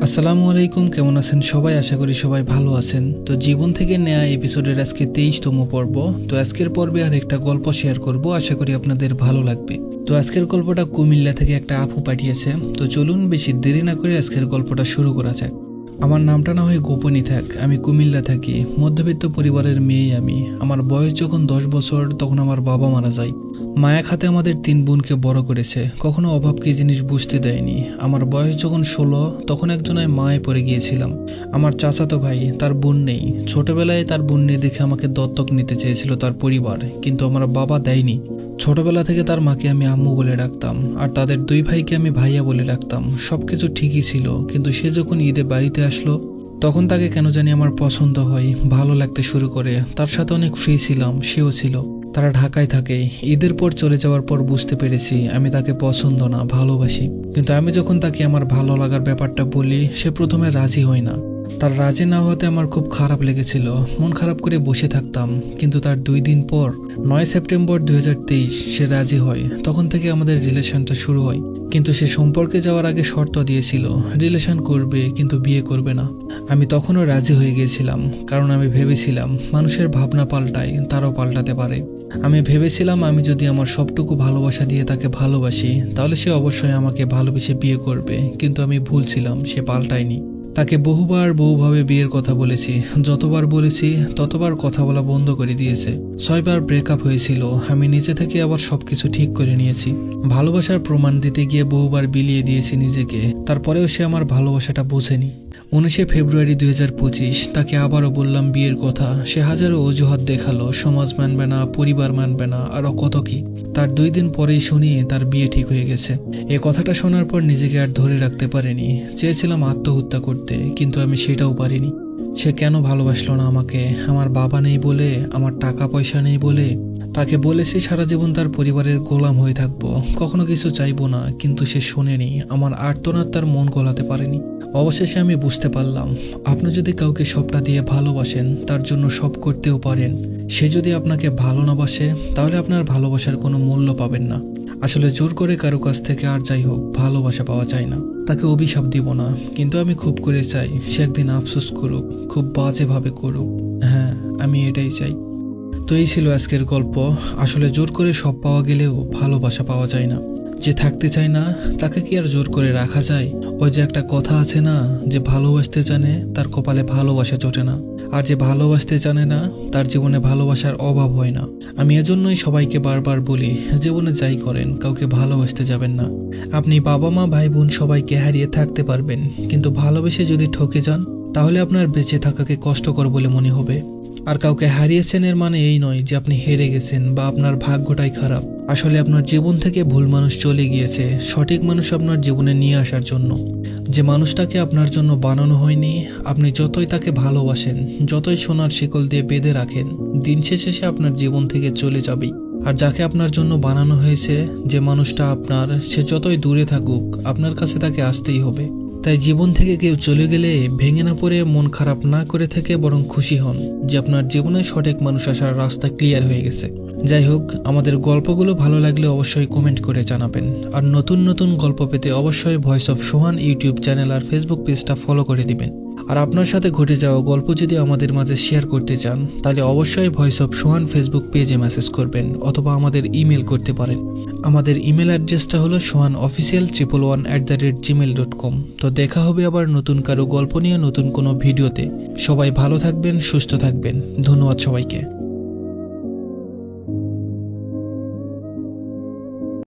আসসালামু আলাইকুম, কেমন আছেন সবাই? আশা করি সবাই ভালো আছেন। তো জীবন থেকে নেয়া এপিসোডের আজকে 23তম পর্ব। তো আজকের পর্বে আর একটা গল্প শেয়ার করব, আশা করি আপনাদের ভালো লাগবে। তো আজকের গল্পটা কুমিল্লা থেকে একটা আপু পাঠিয়েছে। তো চলুন বেশি দেরি না করে আজকের গল্পটা শুরু করা যাক। আমার নামটা না হয় গোপনই থাক, আমি কুমিল্লা থাকি, মধ্যবিত্ত পরিবারের মেয়ে আমি। আমার বয়স যখন 10 বছর তখন আমার বাবা মারা যায়। মায়া খাতে আমাদের 3 বোনকে বড় করেছে, কখনো অভাব কি জিনিস বুঝতে দেয়নি। আমার বয়স যখন 16 তখন একজনের মায়ে পড়ে গিয়েছিলাম। আমার চাচাতো ভাই, তার বোন নেই। ছোটবেলায় তার বোন নেই দেখে আমাকে দত্তক নিতে চেয়েছিল তার পরিবার, কিন্তু আমার বাবা দেয়নি। ছোটবেলা থেকে তার মাকে আমি আম্মু বলে ডাকতাম, আর তাদের 2 ভাইকে আমি ভাইয়া বলে ডাকতাম। সবকিছু ঠিকই ছিল, কিন্তু সে যখন ঈদে বাড়িতে আসলো তখন তাকে কেন জানি আমার পছন্দ হয়, ভালো লাগতে শুরু করে। তার সাথে অনেক ফ্রি ছিলাম, সেও ছিল। তারা ঢাকায় থাকে। ঈদের পর চলে যাওয়ার পর বুঝতে পেরেছি আমি তাকে পছন্দ না, ভালোবাসি। কিন্তু আমি যখন তাকে আমার ভালো লাগার ব্যাপারটা বলি, সে প্রথমে রাজি হয় না। তার রাজি না হতে আমার খুব খারাপ লেগেছিল, মন খারাপ করে বসে থাকতাম। কিন্তু তার 2 দিন পর 9 সেপ্টেম্বর 2023 সে রাজি হয়। তখন থেকে আমাদের রিলেশনটা শুরু হয়। কিন্তু সে সম্পর্কে যাওয়ার আগে শর্ত দিয়েছিল, রিলেশন করবে কিন্তু বিয়ে করবে না। আমি তখনও রাজি হয়ে গিয়েছিলাম, কারণ আমি ভেবেছিলাম মানুষের ভাবনা পাল্টায়, তারও পাল্টাতে পারে। আমি ভেবেছিলাম আমি যদি আমার সবটুকু ভালোবাসা দিয়ে তাকে ভালোবাসি, তাহলে সে অবশ্যই আমাকে ভালোবেসে বিয়ে করবে। কিন্তু আমি ভুল ছিলাম, সে পাল্টায়নি। তাকে বহুভাবে বিয়ের কথা বলেছি, যতবার বলেছি ততবার কথা বলা বন্ধ করে দিয়েছে। 6 বার ব্রেকআপ হয়েছিল। আমি নিজে থেকে আবার সবকিছু ঠিক করে নিয়েছি। ভালোবাসার প্রমাণ দিতে গিয়ে বহুবার বিলিয়ে দিয়েছি নিজেকে, তারপরেও সে আমার ভালোবাসাটা বোঝেনি। 19 ফেব্রুয়ারি 2025 তাকে আবারও বললাম বিয়ের কথা। সে হাজারো অজুহাত দেখালো, সমাজ মানবে না, পরিবার মানবে না, আরও কত কি। তার 2 দিন পরেই শুনি তার বিয়ে ঠিক হয়ে গেছে। এই কথাটা শোনার পর নিজেকে আর ধরে রাখতে পারিনি। চেয়েছিলাম আত্মহত্যা করতে, কিন্তু আমি সেটাও পারিনি। সে কেন ভালোবাসলো না আমাকে? আমার বাবা নেই বলে? আমার টাকা পয়সা নেই বলে? তাকে বলেছি সারা জীবন তার পরিবারের গোলাম হয়ে থাকবো, কখনো কিছু চাইবো না, কিন্তু সে শোনেনি। আমার আর্তনাদ তার মন গলাতে পারেনি। অবশেষে আমি বুঝতে পারলাম, আপনি যদি কাউকে সবটা দিয়ে ভালোবাসেন, তার জন্য সব করতেও পারেন। সে যদি আপনাকে ভালো না বাসে, তাহলে আপনার ভালোবাসার কোনো মূল্য পাবেন না। আসলে জোর করে কারো কাছ থেকে আর যাই হোক ভালোবাসা পাওয়া যায় না। তাকে অভিশাপ দিব না, কিন্তু আমি খুব করে চাই সে একদিন আফসোস করুক, খুব বাজেভাবে করুক। হ্যাঁ, আমি এটাই চাই। তো এই ছিল আজকের গল্প। আসলে জোর করে সব পাওয়া গেলেও ভালোবাসা পাওয়া যায় না। যে থাকতে চায় না তাকে কি আর জোর করে রাখা যায়? ওই যে একটা কথা আছে না, যে ভালোবাসতে জানে তার কপালে ভালোবাসা জোটে না, আর যে ভালোবাসতে জানে না তার জীবনে ভালোবাসার অভাব হয় না। আমি এজন্যই সবাইকে বারবার বলি, জীবনে যাই করেন কাউকে ভালোবাসতে যাবেন না। আপনি বাবা মা ভাই বোন সবাইকে হারিয়ে থাকতে পারবেন, কিন্তু ভালোবেসে যদি ঠকে যান, তাহলে আপনার বেঁচে থাকাকে কষ্টকর বলে মনে হবে। আর কাউকে হারিয়েছেন এর মানে এই নয় যে আপনি হেরে গেছেন বা আপনার ভাগ্যটাই খারাপ। আসলে আপনার জীবন থেকে ভুল মানুষ চলে গিয়েছে, সঠিক মানুষ আপনার জীবনে নিয়ে আসার জন্য। যে মানুষটাকে আপনার জন্য বানানো হয়নি, আপনি যতই তাকে ভালোবাসেন, যতই সোনার শিকল দিয়ে বেঁধে রাখেন, দিন শেষে সে আপনার জীবন থেকে চলে যাবেই। আর যাকে আপনার জন্য বানানো হয়েছে, যে মানুষটা আপনার, সে যতই দূরে থাকুক আপনার কাছে তাকে আসতেই হবে। তাই জীবন থেকে কেউ চলে গেলে ভেঙে না পড়ে, মন খারাপ না করে থেকে বরং খুশি হন যে আপনার জীবনে সঠিক মানুষ আসার রাস্তা ক্লিয়ার হয়ে গেছে। যাই হোক, আমাদের গল্পগুলো ভালো লাগলে অবশ্যই কমেন্ট করে জানাবেন। আর নতুন নতুন গল্প পেতে অবশ্যই voice of Sohan YouTube channel আর ফেসবুক পেজটা ফলো করে দিবেন। আর আপনার সাথে ঘটে যাওয়া গল্প যদি আমাদের মাঝে শেয়ার করতে চান, তাহলে অবশ্যই ভয়েস অফ সোহান ফেসবুক পেজে মেসেজ করবেন, অথবা আমাদের ইমেল করতে পারেন। আমাদের ইমেল অ্যাড্রেসটা হলো sohanofficial111@gmail.com। তো দেখা হবে আবার নতুন কারো গল্প নিয়ে নতুন কোনো ভিডিওতে। সবাই ভালো থাকবেন, সুস্থ থাকবেন। ধন্যবাদ সবাইকে।